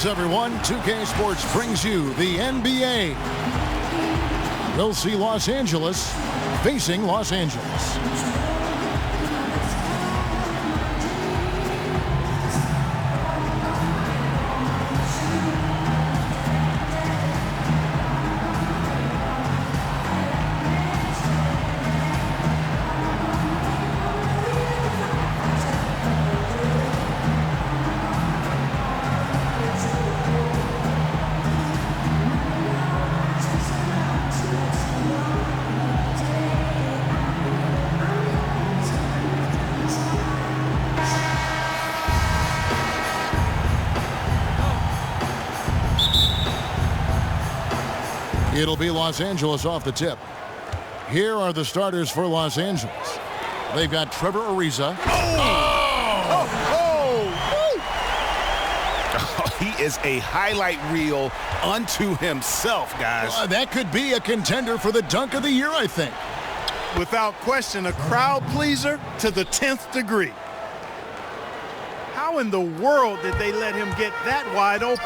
Greetings, everyone. 2K Sports brings you the NBA. We'll see Los Angeles facing Los Angeles. It'll be Los Angeles off the tip. Here are the starters for Los Angeles. They've got Trevor Ariza. He is a highlight reel unto himself, guys. That could be a contender for the dunk of the year, I think. Without question, a crowd pleaser to the 10th degree. How in the world did they let him get that wide open?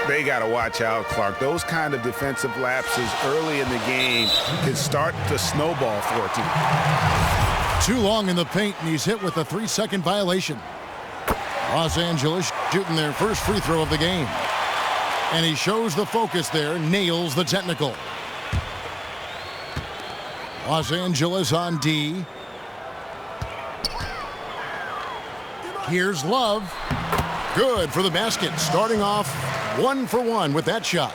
They got to watch out, Clark. Those kind of defensive lapses early in the game can start to snowball for a team. Too long in the paint, and he's hit with a 3-second violation. Los Angeles shooting their first free throw of the game. And he shows the focus there, nails the technical. Los Angeles on D. Here's Love. Good for the basket, starting off 1 for 1 with that shot.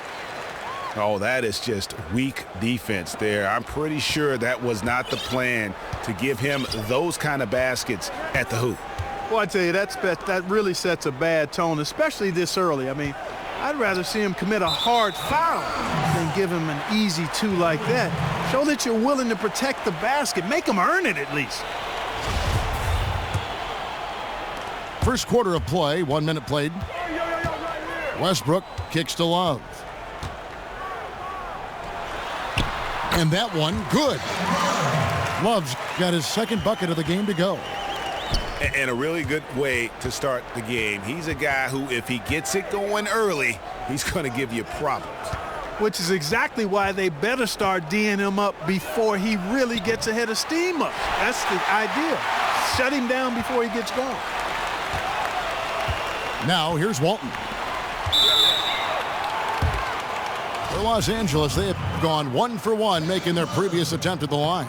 Oh, that is just weak defense there. I'm pretty sure that was not the plan to give him those kind of baskets at the hoop. Well, I tell you, that really sets a bad tone, especially this early. I mean, I'd rather see him commit a hard foul than give him an easy two like that. Show that you're willing to protect the basket. Make him earn it at least. First quarter of play, 1 minute played. Westbrook kicks to Love. And that one, good. Love's got his second bucket of the game to go. And a really good way to start the game. He's a guy who, if he gets it going early, he's going to give you problems. Which is exactly why they better start D'ing him up before he really gets ahead of steam up. That's the idea. Shut him down before he gets going. Now, here's Walton. For Los Angeles, they have gone 1 for 1, making their previous attempt at the line.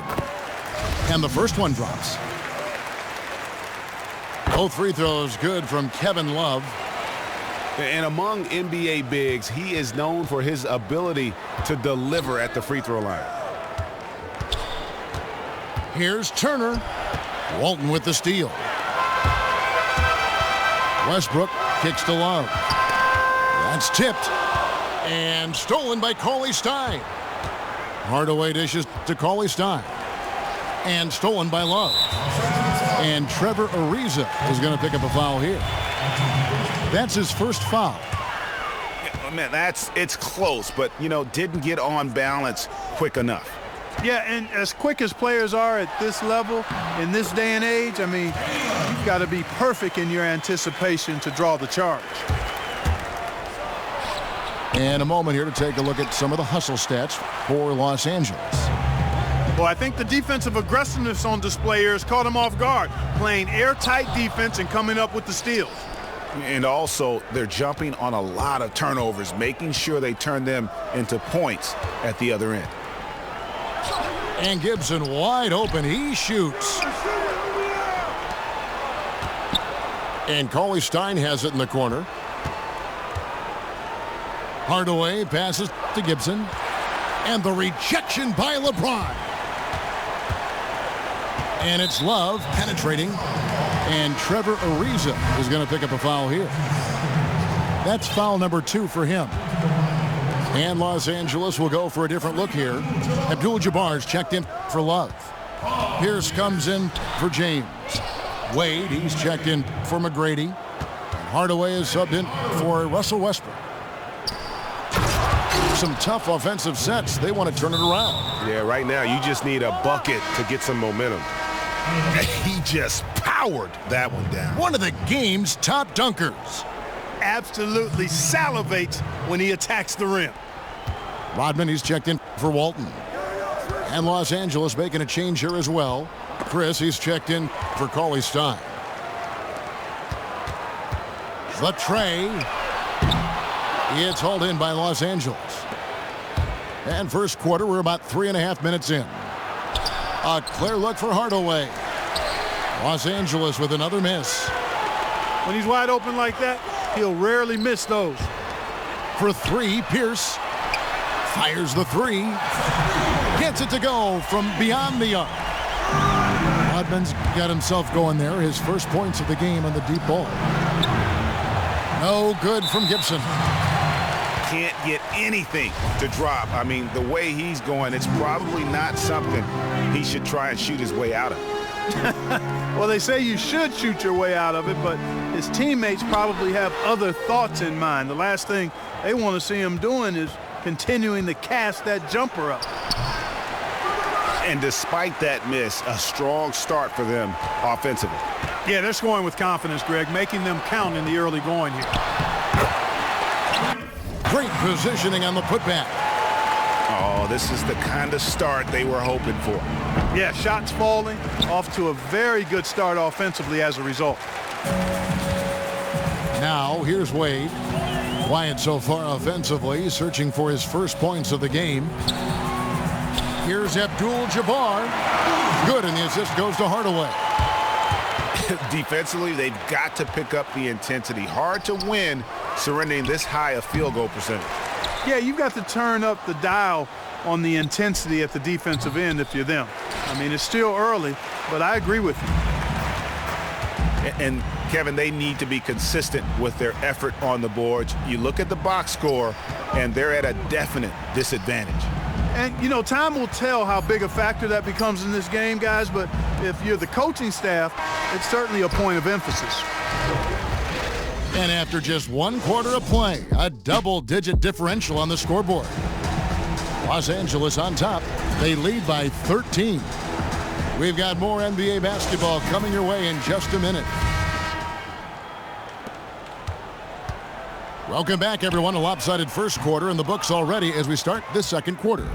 And the first one drops. Both free throws good from Kevin Love. And among NBA bigs, he is known for his ability to deliver at the free throw line. Here's Turner. Walton with the steal. Westbrook kicks to Love. That's tipped and stolen by Cauley Stein. Hardaway dishes to Cauley Stein. And stolen by Love. And Trevor Ariza is going to pick up a foul here. That's his first foul. Yeah, man, it's close, but, didn't get on balance quick enough. Yeah, and as quick as players are at this level, in this day and age, I mean, you've got to be perfect in your anticipation to draw the charge. And a moment here to take a look at some of the hustle stats for Los Angeles. Well, I think the defensive aggressiveness on display here has caught him off guard, playing airtight defense and coming up with the steals. And also, they're jumping on a lot of turnovers, making sure they turn them into points at the other end. And Gibson wide open. He shoots. And Cauley Stein has it in the corner. Hardaway passes to Gibson. And the rejection by LeBron. And it's Love penetrating. And Trevor Ariza is going to pick up a foul here. That's foul number 2 for him. And Los Angeles will go for a different look here. Abdul-Jabbar's checked in for Love. Pierce comes in for James. Wade, he's checked in for McGrady. And Hardaway is subbed in for Russell Westbrook. Some tough offensive sets. They want to turn it around. Yeah, right now you just need a bucket to get some momentum. He just powered that one down. One of the game's top dunkers. absolutely salivates when he attacks the rim. Rodman, he's checked in for Walton. And Los Angeles making a change here as well. Chris, he's checked in for Cauley Stein. The tray. It's hauled in by Los Angeles. And first quarter, we're about 3.5 minutes in. A clear look for Hardaway. Los Angeles with another miss. When he's wide open like that, he'll rarely miss those. For three, Pierce fires the three. Gets it to go from beyond the arc. Rodman's got himself going there. His first points of the game on the deep ball. No good from Gibson. Can't get anything to drop. I mean, the way he's going, it's probably not something he should try and shoot his way out of. Well, they say you should shoot your way out of it, but his teammates probably have other thoughts in mind. The last thing they want to see him doing is continuing to cast that jumper up. And despite that miss, a strong start for them offensively. Yeah, they're scoring with confidence, Greg, making them count in the early going here. Great positioning on the putback. Oh, this is the kind of start they were hoping for. Yeah, shots falling, off to a very good start offensively as a result. Now, here's Wade. Quiet so far offensively, searching for his first points of the game. Here's Abdul-Jabbar. Good, and the assist goes to Hardaway. Defensively, they've got to pick up the intensity. Hard to win surrendering this high a field goal percentage. Yeah, you've got to turn up the dial on the intensity at the defensive end if you're them. I mean, it's still early, but I agree with you. And Kevin, they need to be consistent with their effort on the boards. You look at the box score, and they're at a definite disadvantage. And, you know, time will tell how big a factor that becomes in this game, guys, but if you're the coaching staff, it's certainly a point of emphasis. And after just one quarter of play, a double-digit differential on the scoreboard. Los Angeles on top. They lead by 13. We've got more NBA basketball coming your way in just a minute. Welcome back, everyone. A lopsided first quarter in the books already as we start this second quarter.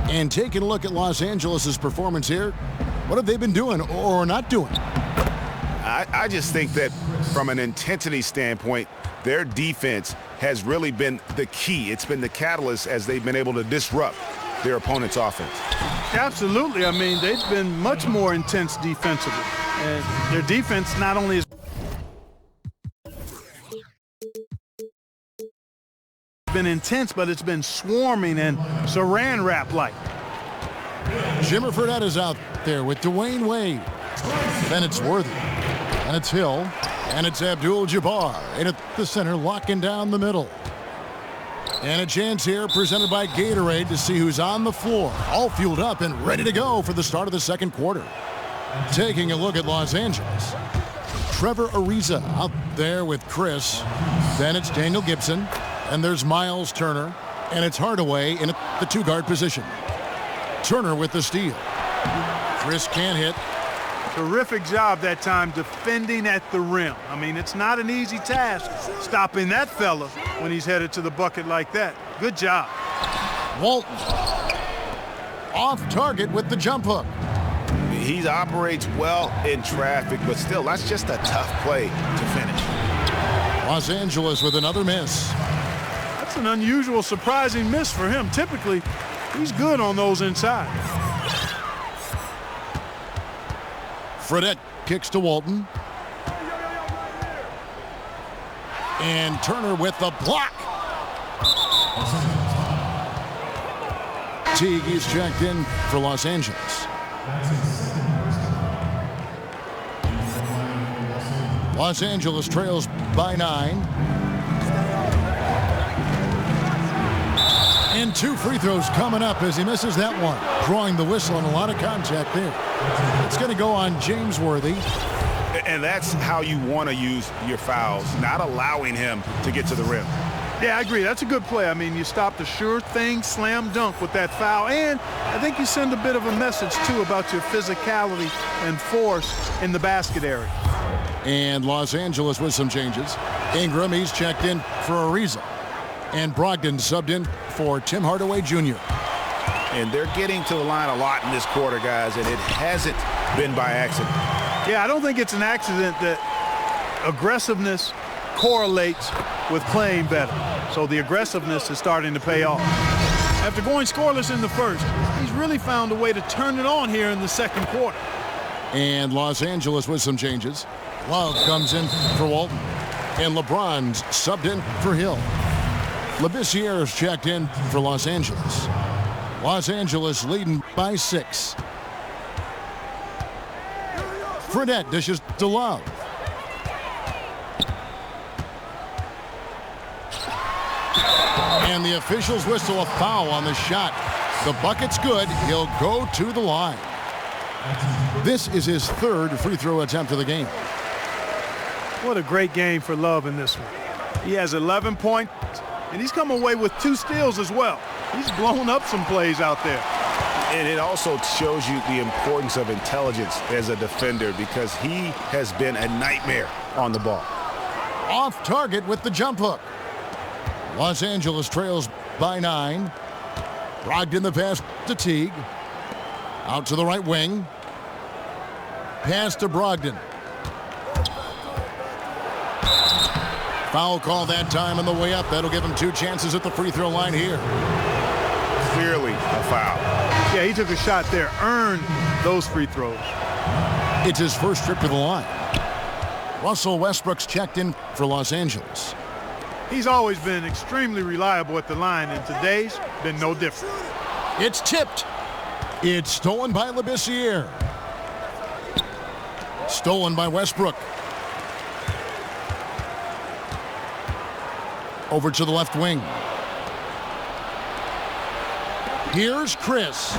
And taking a look at Los Angeles' performance here, what have they been doing or not doing? I just think that from an intensity standpoint, their defense has really been the key. It's been the catalyst as they've been able to disrupt their opponent's offense. Absolutely. I mean, they've been much more intense defensively. And their defense not only is been intense, but it's been swarming and saran wrap-like. Jimmer Fredette is out there with Dwayne Wade. Then it's Worthy. And it's Hill. And it's Abdul-Jabbar. And at the center, locking down the middle. And a chance here presented by Gatorade to see who's on the floor. All fueled up and ready to go for the start of the second quarter. Taking a look at Los Angeles. Trevor Ariza out there with Chris. Then it's Daniel Gibson. And there's Miles Turner. And it's Hardaway in the two-guard position. Turner with the steal. Chris can't hit. Terrific job that time defending at the rim. I mean, it's not an easy task stopping that fella when he's headed to the bucket like that. Good job. Walton off target with the jump hook. He operates well in traffic, but still, that's just a tough play to finish. Los Angeles with another miss. That's an unusual, surprising miss for him. Typically, he's good on those inside. Fredette kicks to Walton. And Turner with the block. Teague is checked in for Los Angeles. Los Angeles trails by 9. And 2 free throws coming up as he misses that one. Drawing the whistle and a lot of contact there. It's going to go on James Worthy. And that's how you want to use your fouls, not allowing him to get to the rim. Yeah, I agree. That's a good play. I mean, you stop the sure thing slam dunk with that foul. And I think you send a bit of a message, too, about your physicality and force in the basket area. And Los Angeles with some changes. Ingram, he's checked in for Ariza. And Brogdon subbed in for Tim Hardaway Jr. And they're getting to the line a lot in this quarter, guys, and it hasn't been by accident. Yeah, I don't think it's an accident that aggressiveness correlates with playing better. So the aggressiveness is starting to pay off. After going scoreless in the first, he's really found a way to turn it on here in the second quarter. And Los Angeles with some changes. Love comes in for Walton. And LeBron's subbed in for Hill. Labissiere's checked in for Los Angeles. Los Angeles leading by 6. Fredette dishes to Love. And the officials whistle a foul on the shot. The bucket's good. He'll go to the line. This is his 3rd free throw attempt of the game. What a great game for Love in this one. He has 11 points, and he's come away with 2 steals as well. He's blown up some plays out there. And it also shows you the importance of intelligence as a defender because he has been a nightmare on the ball. Off target with the jump hook. Los Angeles trails by 9. Brogdon the pass to Teague. Out to the right wing. Pass to Brogdon. Foul call that time on the way up. That'll give him 2 chances at the free throw line here. Clearly a foul. Yeah, he took a shot there, earned those free throws. It's his first trip to the line. Russell Westbrook's checked in for Los Angeles. He's always been extremely reliable at the line, and today's been no different. It's tipped. It's stolen by Labissiere. Stolen by Westbrook. Over to the left wing. Here's Chris.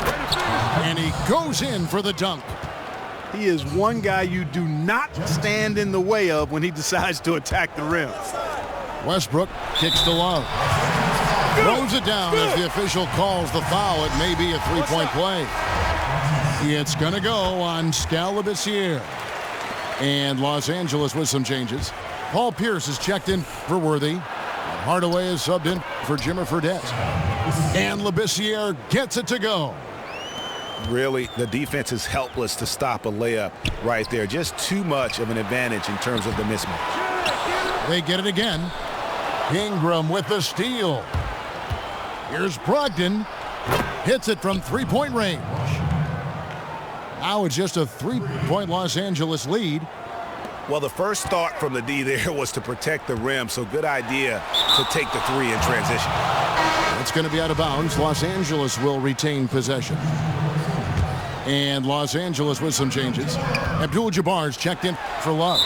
And he goes in for the dunk. He is one guy you do not stand in the way of when he decides to attack the rim. Westbrook kicks to Love. Throws it down as the official calls the foul. It may be a 3-point play. It's going to go on Labissiere. And Los Angeles with some changes. Paul Pierce is checked in for Worthy. Hardaway is subbed in for Jimmer Fredette. And Labissiere gets it to go. Really, the defense is helpless to stop a layup right there. Just too much of an advantage in terms of the mismatch. They get it again. Ingram with the steal. Here's Brogdon. Hits it from 3-point range. Now it's just a 3-point Los Angeles lead. Well, the first thought from the D there was to protect the rim, so good idea to take the 3 in transition. It's going to be out of bounds. Los Angeles will retain possession. And Los Angeles with some changes. Abdul-Jabbar's checked in for Love.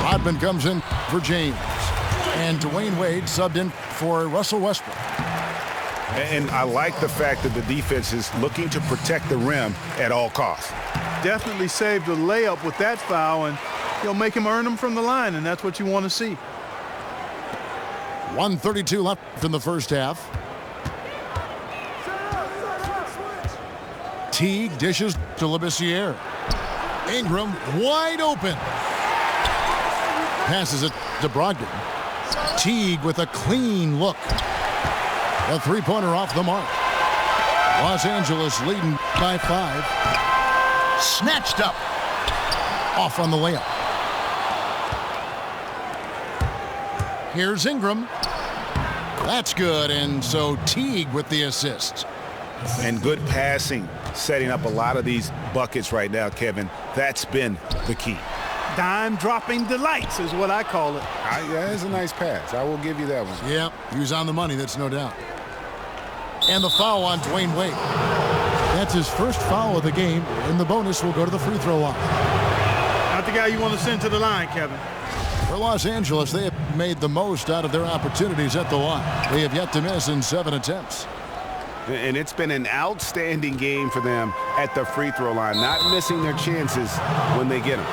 Rodman comes in for James. And Dwayne Wade subbed in for Russell Westbrook. And I like the fact that the defense is looking to protect the rim at all costs. Definitely saved a layup with that foul, and you'll make him earn them from the line, and that's what you want to see. 1:32 left in the first half. Teague dishes to Labissiere. Ingram wide open. Passes it to Brogdon. Teague with a clean look. A 3-pointer off the mark. Los Angeles leading by 5. Snatched up. Off on the layup. Here's Ingram. That's good, and so Teague with the assist. And good passing, setting up a lot of these buckets right now, Kevin. That's been the key. Dime-dropping delights is what I call it. That's a nice pass. I will give you that one. Yep, he was on the money, that's no doubt. And the foul on Dwayne Wade. That's his first foul of the game, and the bonus will go to the free throw line. Not the guy you want to send to the line, Kevin. For Los Angeles, they have made the most out of their opportunities at the line. They have yet to miss in 7 attempts. And it's been an outstanding game for them at the free throw line, not missing their chances when they get them.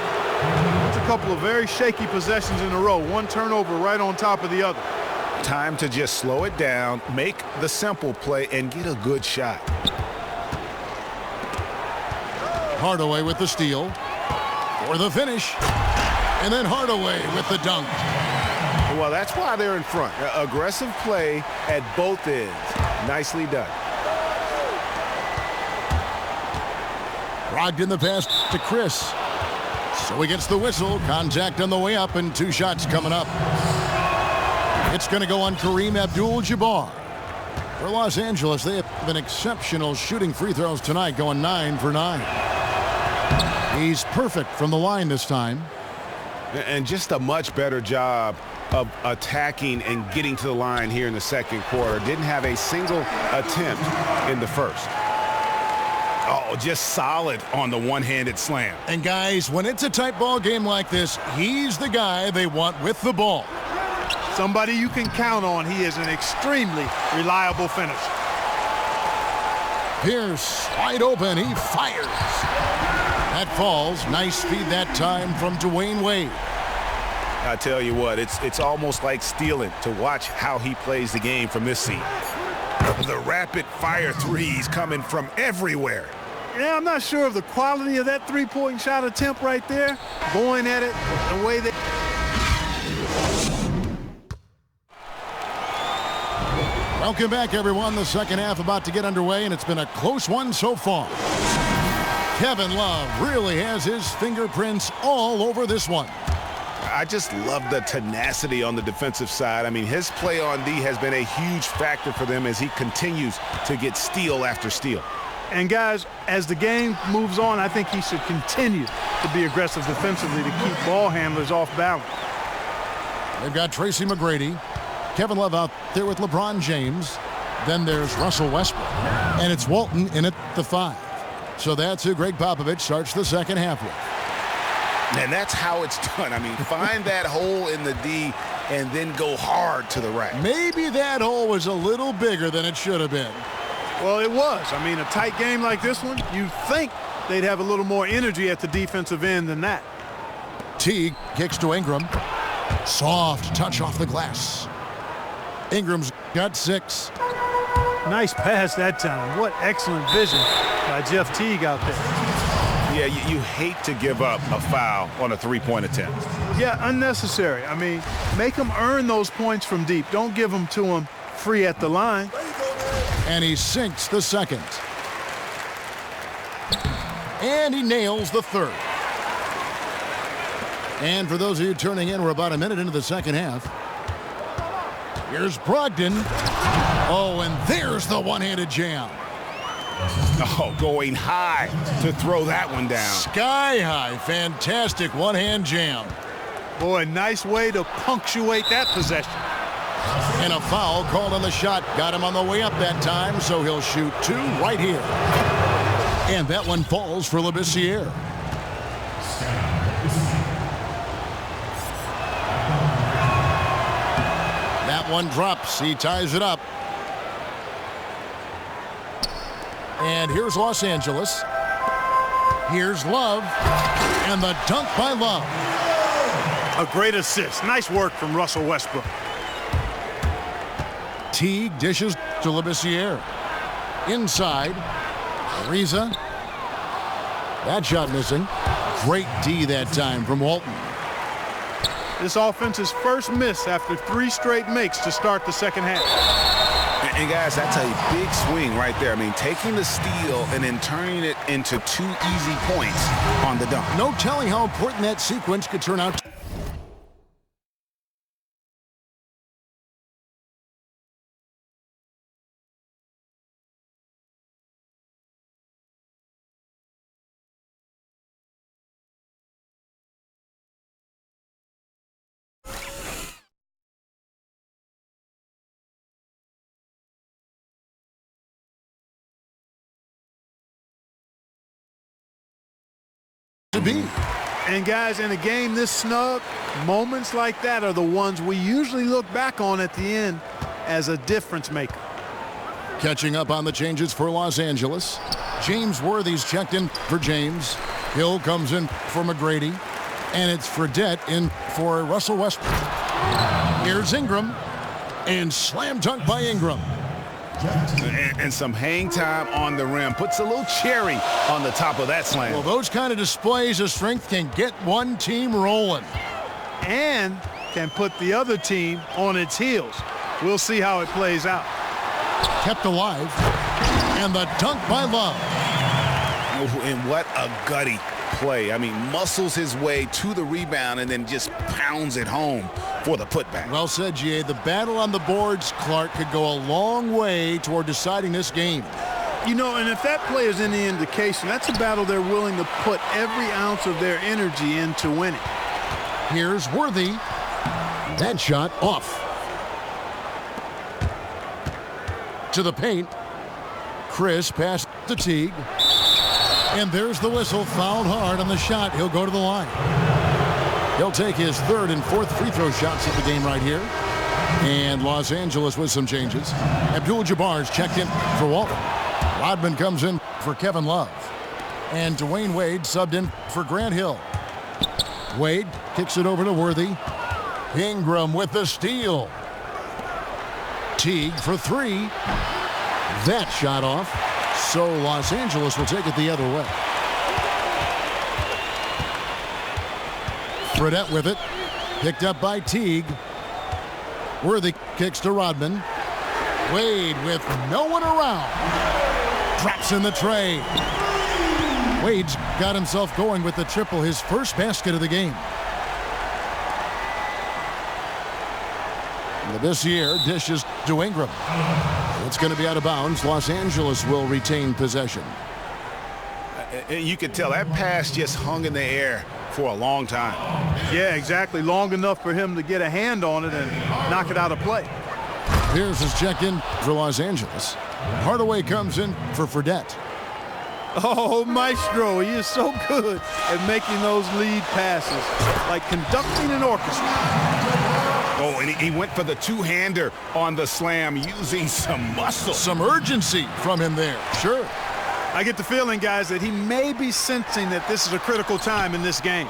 It's a couple of very shaky possessions in a row. One turnover right on top of the other. Time to just slow it down, make the simple play, and get a good shot. Hardaway with the steal. For the finish. And then Hardaway with the dunk. Well, that's why they're in front. Aggressive play at both ends. Nicely done. Brogdon the pass to Chris. So he gets the whistle. Contact on the way up and 2 shots coming up. It's going to go on Kareem Abdul-Jabbar. For Los Angeles, they have been exceptional shooting free throws tonight, going 9 for 9. He's perfect from the line this time. And just a much better job of attacking and getting to the line here in the second quarter. Didn't have a single attempt in the first. Oh, just solid on the one-handed slam. And guys, when it's a tight ball game like this, he's the guy they want with the ball. Somebody you can count on. He is an extremely reliable finisher. Pierce wide open. He fires. That falls. Nice feed that time from Dwayne Wade. I tell you what, it's almost like stealing to watch how he plays the game from this seat. The rapid-fire threes coming from everywhere. Yeah, I'm not sure of the quality of that three-point shot attempt right there. Going at it the way that... Welcome back, everyone. The second half about to get underway, and it's been a close one so far. Kevin Love really has his fingerprints all over this one. I just love the tenacity on the defensive side. I mean, his play on D has been a huge factor for them as he continues to get steal after steal. And guys, as the game moves on, I think he should continue to be aggressive defensively to keep ball handlers off balance. They've got Tracy McGrady. Kevin Love out there with LeBron James. Then there's Russell Westbrook. And it's Walton in at the 5. So that's who Greg Popovich starts the second half with. And that's how it's done. I mean, find that hole in the D and then go hard to the rack. Maybe that hole was a little bigger than it should have been. Well, it was. I mean, a tight game like this one, you'd think they'd have a little more energy at the defensive end than that. Teague kicks to Ingram. Soft touch off the glass. Ingram's got 6. Nice pass that time. What excellent vision by Jeff Teague out there. Yeah, you hate to give up a foul on a three-point attempt. Yeah, unnecessary. I mean, make them earn those points from deep. Don't give them to them free at the line. And he sinks the second. And he nails the third. And for those of you turning in, we're about a minute into the second half. Here's Brogdon. Oh, and there's the one-handed jam. Oh, going high to throw that one down. Sky high. Fantastic one-hand jam. Boy, nice way to punctuate that possession. And a foul called on the shot. Got him on the way up that time, so he'll shoot 2 right here. And that one falls for Labissiere. That one drops. He ties it up. And here's Los Angeles. Here's Love. And the dunk by Love. A great assist. Nice work from Russell Westbrook. Teague dishes to Labissiere. Inside. Ariza. That shot missing. Great D that time from Walton. This offense's first miss after 3 straight makes to start the second half. And guys, that's a big swing right there. I mean, taking the steal and then turning it into 2 easy points on the dunk. No telling how important that sequence could turn out to be. And guys, in a game this snug, moments like that are the ones we usually look back on at the end as a difference maker. Catching up on the changes for Los Angeles. James Worthy's checked in for James. Hill comes in for McGrady. And it's Fredette in for Russell Westbrook. Here's Ingram. And slam dunk by Ingram. And some hang time on the rim. Puts a little cherry on the top of that slam. Well, those kind of displays of strength can get one team rolling. and can put the other team on its heels. We'll see how it plays out. Kept alive. And the dunk by Love. Oh, and what a gutty play. I mean, muscles his way to the rebound and then just pounds it home for the putback. Well said, G.A. The battle on the boards, Clark, could go a long way toward deciding this game. You know, and if that play is any indication, that's a battle they're willing to put every ounce of their energy into winning. Here's Worthy. That shot off. To the paint. Chris past to Teague. And there's the whistle. Fouled hard on the shot. He'll go to the line. He'll take his third and fourth free throw shots of the game right here. And Los Angeles with some changes. Abdul-Jabbar's checked in for Walton. Rodman comes in for Kevin Love. And Dwayne Wade subbed in for Grant Hill. Wade kicks it over to Worthy. Ingram with the steal. Teague for three. That shot off. So Los Angeles will take it the other way. Fredette with it. Picked up by Teague. Worthy kicks to Rodman. Wade with no one around. Drops in the tray. Wade's got himself going with the triple, his first basket of the game. This year, dishes to Ingram. It's going to be out of bounds. Los Angeles will retain possession. You can tell that pass just hung in the air for a long time. Yeah, exactly. Long enough for him to get a hand on it and knock it out of play. Pierce is checked in for Los Angeles. Hardaway comes in for Fredette. Oh, Maestro, he is so good at making those lead passes, like conducting an orchestra. Oh, and he went for the two-hander on the slam using some muscle. Some urgency from him there. Sure. I get the feeling, guys, that he may be sensing that this is a critical time in this game.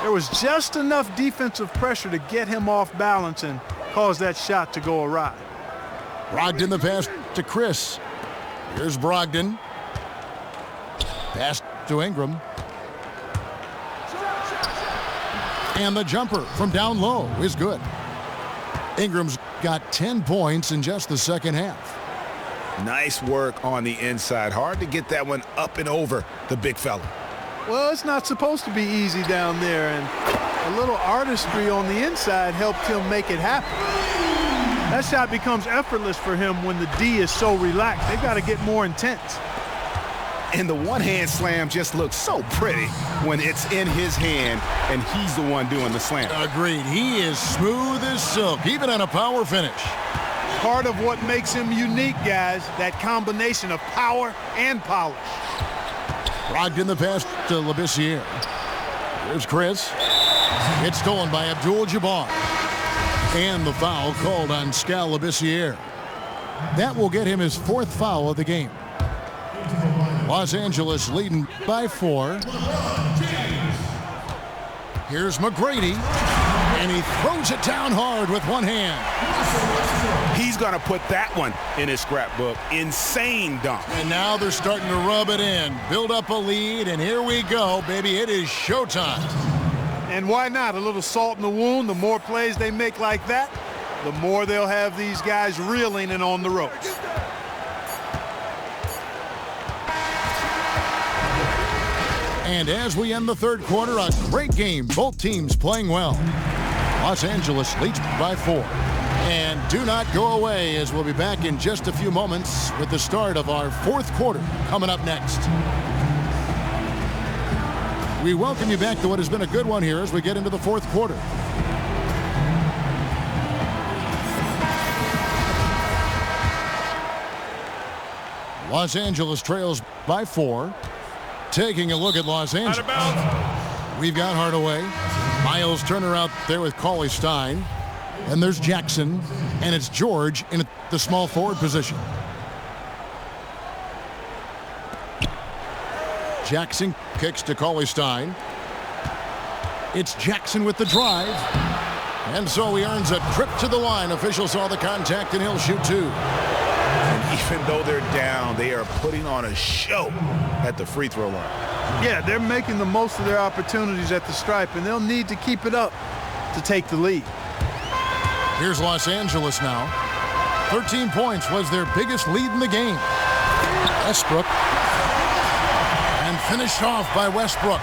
There was just enough defensive pressure to get him off balance and cause that shot to go awry. Brogdon the pass to Chris. Here's Brogdon. Pass to Ingram. And the jumper from down low is good. Ingram's got 10 points in just the second half. Nice work on the inside. Hard to get that one up and over the big fella. Well, it's not supposed to be easy down there, and a little artistry on the inside helped him make it happen. That shot becomes effortless for him when the D is so relaxed. They've got to get more intense. And the one-hand slam just looks so pretty when it's in his hand and he's the one doing the slam. Agreed. He is smooth as silk, even on a power finish. Part of what makes him unique, guys, that combination of power and polish. Brogdon the pass to Labissiere. Here's Chris. It's stolen by Abdul-Jabbar. And the foul called on Skal Labissiere. That will get him his fourth foul of the game. Los Angeles leading by 4. Here's McGrady, and he throws it down hard with one hand. He's going to put that one in his scrapbook. Insane dunk. And now they're starting to rub it in, build up a lead, and here we go, baby. It is showtime. And why not? A little salt in the wound. The more plays they make like that, the more they'll have these guys reeling and on the ropes. And as we end the third quarter, a great game. Both teams playing well. Los Angeles leads by 4. And do not go away, as we'll be back in just a few moments with the start of our fourth quarter coming up next. We welcome you back to what has been a good one here as we get into the fourth quarter. Los Angeles trails by 4. Taking a look at Los Angeles. We've got Hardaway. Miles Turner out there with Cauley Stein. And there's Jackson. And it's George in the small forward position. Jackson kicks to Cauley Stein. It's Jackson with the drive. And so he earns a trip to the line. Officials saw the contact and he'll shoot 2. And even though they're down, they are putting on a show at the free throw line. Yeah, they're making the most of their opportunities at the stripe, and they'll need to keep it up to take the lead. Here's Los Angeles now. 13 points was their biggest lead in the game. Westbrook. And finished off by Westbrook.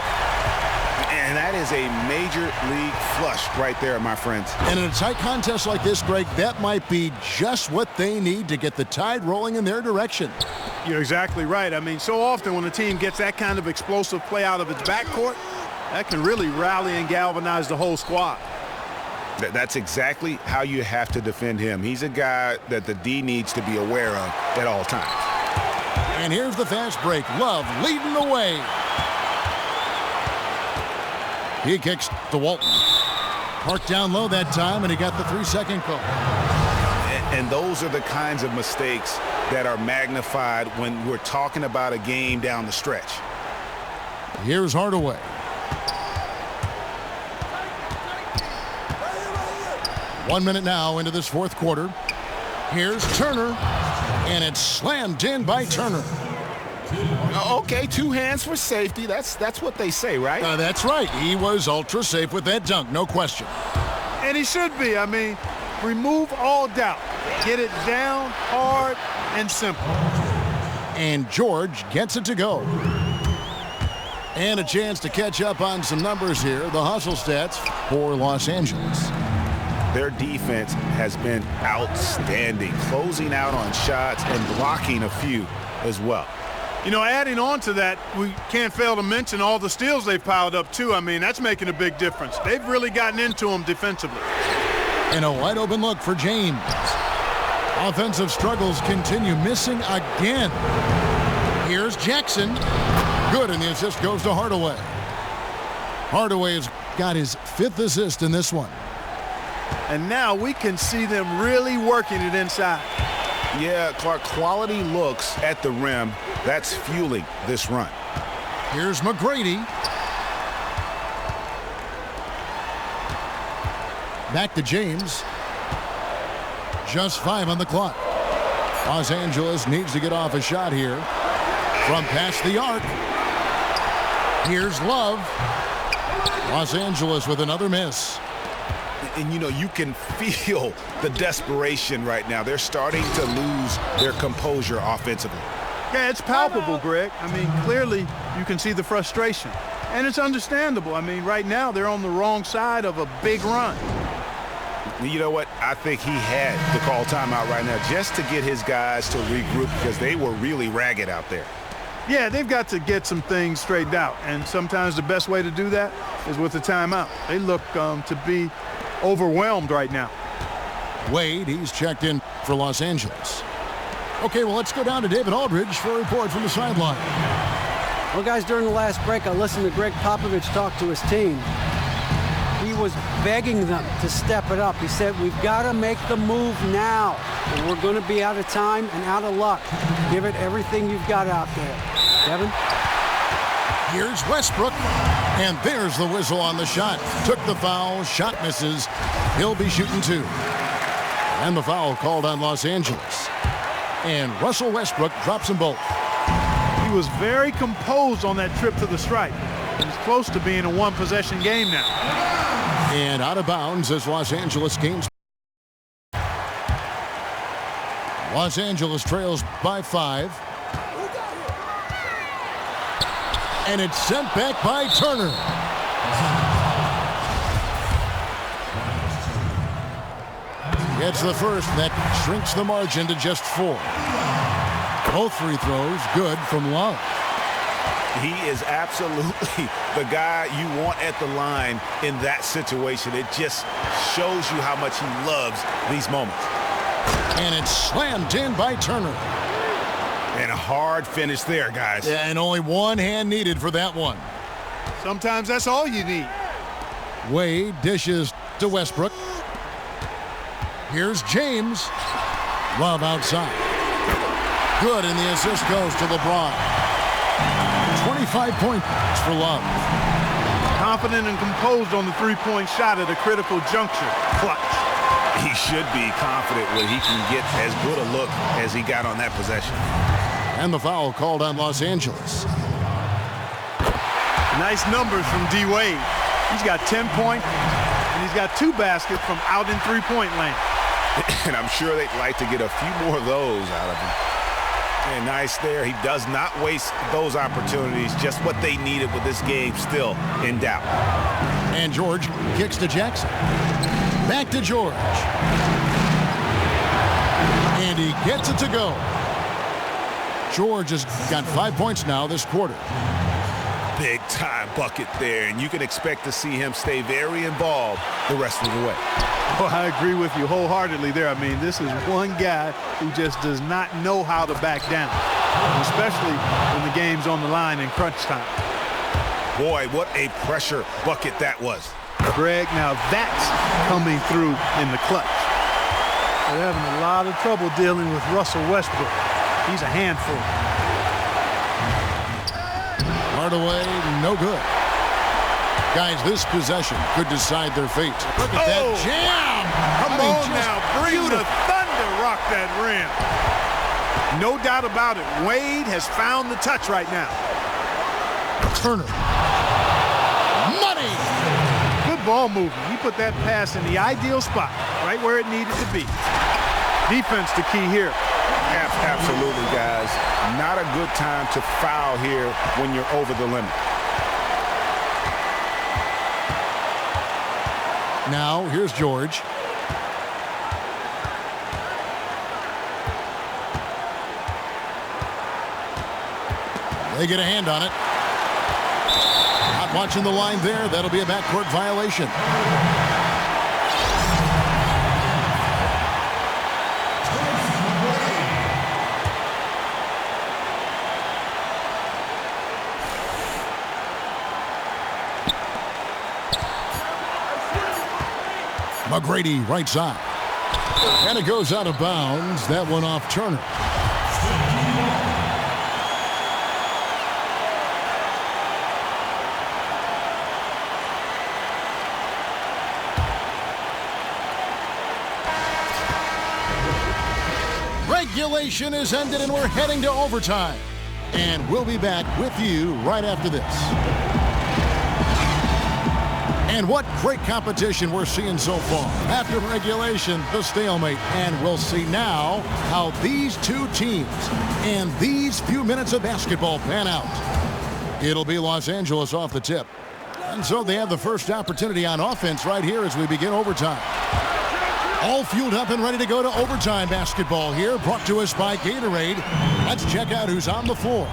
And that is a major league flush right there, my friends. And in a tight contest like this, Greg, that might be just what they need to get the tide rolling in their direction. You're exactly right. I mean, so often when a team gets that kind of explosive play out of its backcourt, that can really rally and galvanize the whole squad. That's exactly how you have to defend him. He's a guy that the D needs to be aware of at all times. And here's the fast break. Love leading the way. He kicks to Walton. Parked down low that time, and he got the 3-second call. And those are the kinds of mistakes that are magnified when we're talking about a game down the stretch. Here's Hardaway. One minute now into this fourth quarter. Here's Turner, and it's slammed in by Turner. Okay, 2 hands for safety. That's what they say, right? That's right. He was ultra safe with that dunk, no question. And he should be. I mean, remove all doubt. Get it down, hard, and simple. And George gets it to go. And a chance to catch up on some numbers here. The hustle stats for Los Angeles. Their defense has been outstanding, closing out on shots and blocking a few as well. You know, adding on to that, we can't fail to mention all the steals they've piled up, too. I mean, that's making a big difference. They've really gotten into them defensively. And a wide open look for James. Offensive struggles continue, missing again. Here's Jackson. Good, and the assist goes to Hardaway. Hardaway has got his 5th assist in this one. And now we can see them really working it inside. Yeah, Clark, quality looks at the rim. That's fueling this run. Here's McGrady. Back to James. Just 5 on the clock. Los Angeles needs to get off a shot here from past the arc. Here's Love. Los Angeles with another miss. And, you know, you can feel the desperation right now. They're starting to lose their composure offensively. Yeah, it's palpable, Greg. I mean, clearly you can see the frustration. And it's understandable. I mean, right now they're on the wrong side of a big run. You know what? I think he had to call timeout right now just to get his guys to regroup because they were really ragged out there. Yeah, they've got to get some things straightened out. And sometimes the best way to do that is with the timeout. They look to be overwhelmed right now. Wade, he's checked in for Los Angeles. Okay, well, let's go down to David Aldridge for a report from the sideline. Well, guys, during the last break, I listened to Greg Popovich talk to his team. He was begging them to step it up. He said, we've got to make the move now. Or we're going to be out of time and out of luck. Give it everything you've got out there. Devin? Here's Westbrook, and there's the whistle on the shot. Took the foul, shot misses. He'll be shooting 2. And the foul called on Los Angeles. And Russell Westbrook drops them both. He was very composed on that trip to the stripe. He's close to being a one-possession game now. And out of bounds as Los Angeles gains. Los Angeles trails by 5. And it's sent back by Turner. Gets the first, and that shrinks the margin to just 4. Both free throws good from Love. He is absolutely the guy you want at the line in that situation. It just shows you how much he loves these moments. And it's slammed in by Turner. And a hard finish there, guys. Yeah, and only one hand needed for that one. Sometimes that's all you need. Wade dishes to Westbrook. Here's James. Love outside. Good, and the assist goes to LeBron. 25 points for Love. Confident and composed on the three-point shot at a critical juncture. Clutch. He should be confident when he can get as good a look as he got on that possession. And the foul called on Los Angeles. Nice numbers from D. Wade. He's got 10 points, And he's got 2 baskets from out in three-point land. And I'm sure they'd like to get a few more of those out of him. And nice there. He does not waste those opportunities. Just what they needed with this game still in doubt. And George kicks to Jackson. Back to George. And he gets it to go. George has got 5 points now this quarter. Big time bucket there, and you can expect to see him stay very involved the rest of the way. Well, I agree with you wholeheartedly there. I mean, this is one guy who just does not know how to back down, especially when the game's on the line in crunch time. Boy, what a pressure bucket that was. Greg, now that's coming through in the clutch. They're having a lot of trouble dealing with Russell Westbrook. He's a handful. Hardaway, no good. Guys, this possession could decide their fate. Look at that jam. Come on now, bring the thunder, rock that rim. No doubt about it. Wade has found the touch right now. Turner. Money. Good ball movement. He put that pass in the ideal spot, right where it needed to be. Defense the key here. Absolutely, guys. Not a good time to foul here when you're over the limit. Now, here's George. They get a hand on it. Not watching the line there. That'll be a backcourt violation. McGrady right side. And it goes out of bounds. That one off Turner. Regulation is ended and we're heading to overtime. And we'll be back with you right after this. And what great competition we're seeing so far. After regulation, the stalemate. And we'll see now how these two teams and these few minutes of basketball pan out. It'll be Los Angeles off the tip. And so they have the first opportunity on offense right here as we begin overtime. All fueled up and ready to go to overtime basketball here, brought to us by Gatorade. Let's check out who's on the floor.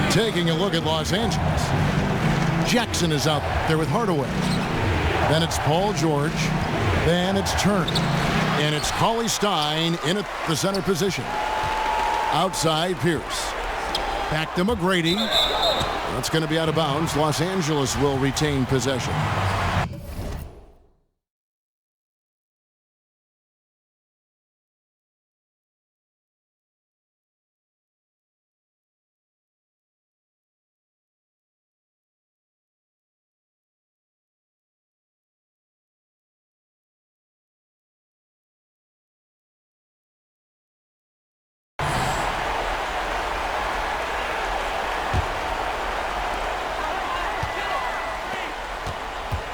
Taking a look at Los Angeles. Jackson is out there with Hardaway. Then it's Paul George. Then it's Turner. And it's Cauley Stein in at the center position. Outside, Pierce. Back to McGrady. That's going to be out of bounds. Los Angeles will retain possession.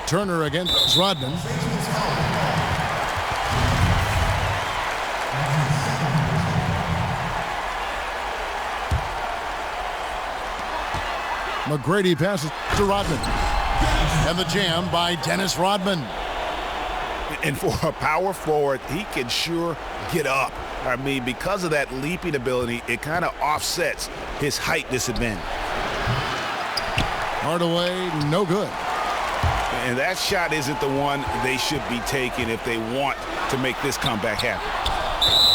Turner against Rodman. McGrady passes to Rodman. And the jam by Dennis Rodman. And for a power forward, he can sure get up. I mean, because of that leaping ability, it kind of offsets his height disadvantage. Hardaway, no good. And that shot isn't the one they should be taking if they want to make this comeback happen.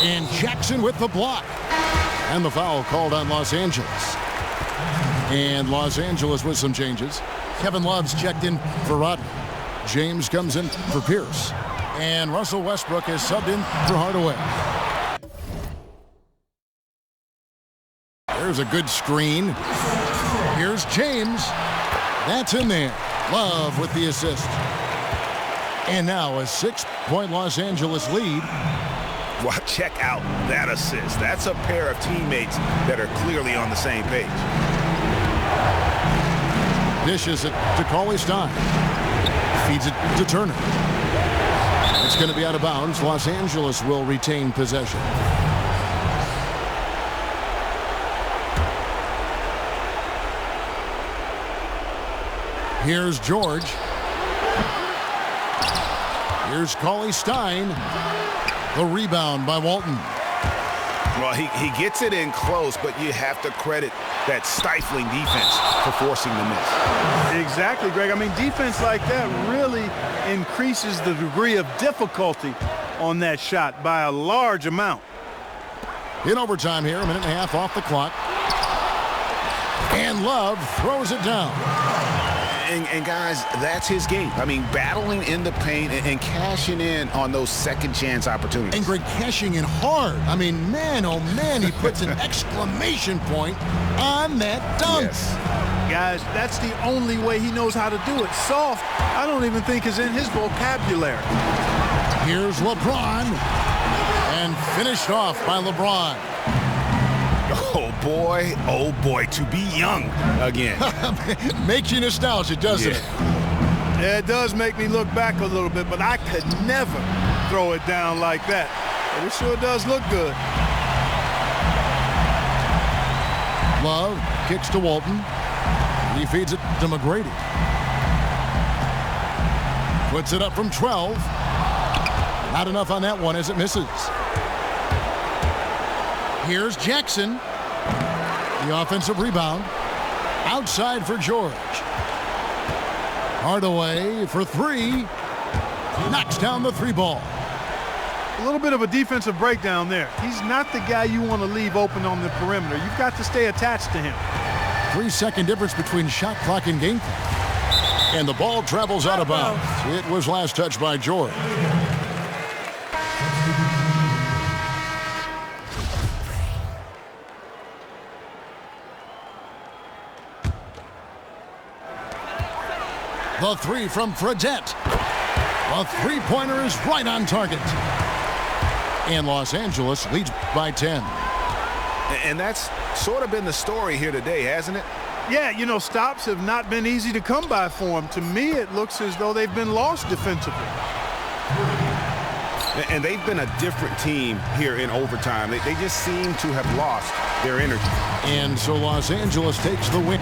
And Jackson with the block. And the foul called on Los Angeles. And Los Angeles with some changes. Kevin Love's checked in for Rodman. James comes in for Pierce. And Russell Westbrook is subbed in for Hardaway. There's a good screen. Here's James. That's in there. Love with the assist. And now a 6-point Los Angeles lead. Well, check out that assist. That's a pair of teammates that are clearly on the same page. Dishes it to Cauley Stein. Feeds it to Turner. It's going to be out of bounds. Los Angeles will retain possession. Here's George. Here's Cauley Stein. The rebound by Walton. Well, he gets it in close, but you have to credit that stifling defense for forcing the miss. Exactly, Greg. I mean, defense like that really increases the degree of difficulty on that shot by a large amount. In overtime here, a minute and a half off the clock. And Love throws it down. And guys, that's his game. I mean, battling in the paint and cashing in on those second chance opportunities. And Greg cashing in hard. I mean, man, oh man, he puts an exclamation point on that dunk. Yes. Guys, that's the only way he knows how to do it. Soft, I don't even think is in his vocabulary. Here's LeBron. And finished off by LeBron. Oh boy, to be young again. Makes you nostalgic, doesn't it? Yeah, it does make me look back a little bit, but I could never throw it down like that. But it sure does look good. Love kicks to Walton. He feeds it to McGrady. Puts it up from 12. Not enough on that one as it misses. Here's Jackson. The offensive rebound. Outside for George. Hardaway for three. Knocks down the three ball. A little bit of a defensive breakdown there. He's not the guy you want to leave open on the perimeter. You've got to stay attached to him. 3-second difference between shot clock and game clock. And the ball travels out of bounds. It was last touched by George. The three from Fredette. A three-pointer is right on target. And Los Angeles leads by 10. And that's sort of been the story here today, hasn't it? Yeah, you know, stops have not been easy to come by for him. To me, it looks as though they've been lost defensively. And they've been a different team here in overtime. They just seem to have lost their energy. And so Los Angeles takes the win.